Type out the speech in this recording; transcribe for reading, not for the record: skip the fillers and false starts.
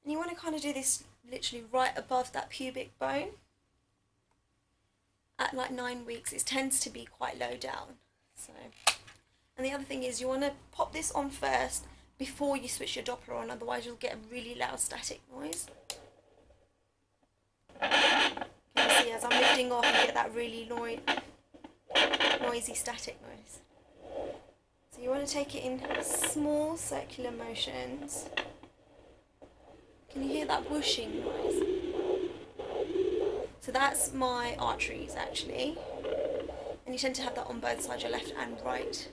And you want to kind of do this literally right above that pubic bone. At like 9 weeks, it tends to be quite low down. So, and the other thing is you want to pop this on first before you switch your Doppler on, otherwise you'll get a really loud static noise. You can see as I'm lifting off, you get that really noisy static noise. So you want to take it in small circular motions. Can you hear that whooshing noise? So that's my arteries actually. And you tend to have that on both sides, your left and right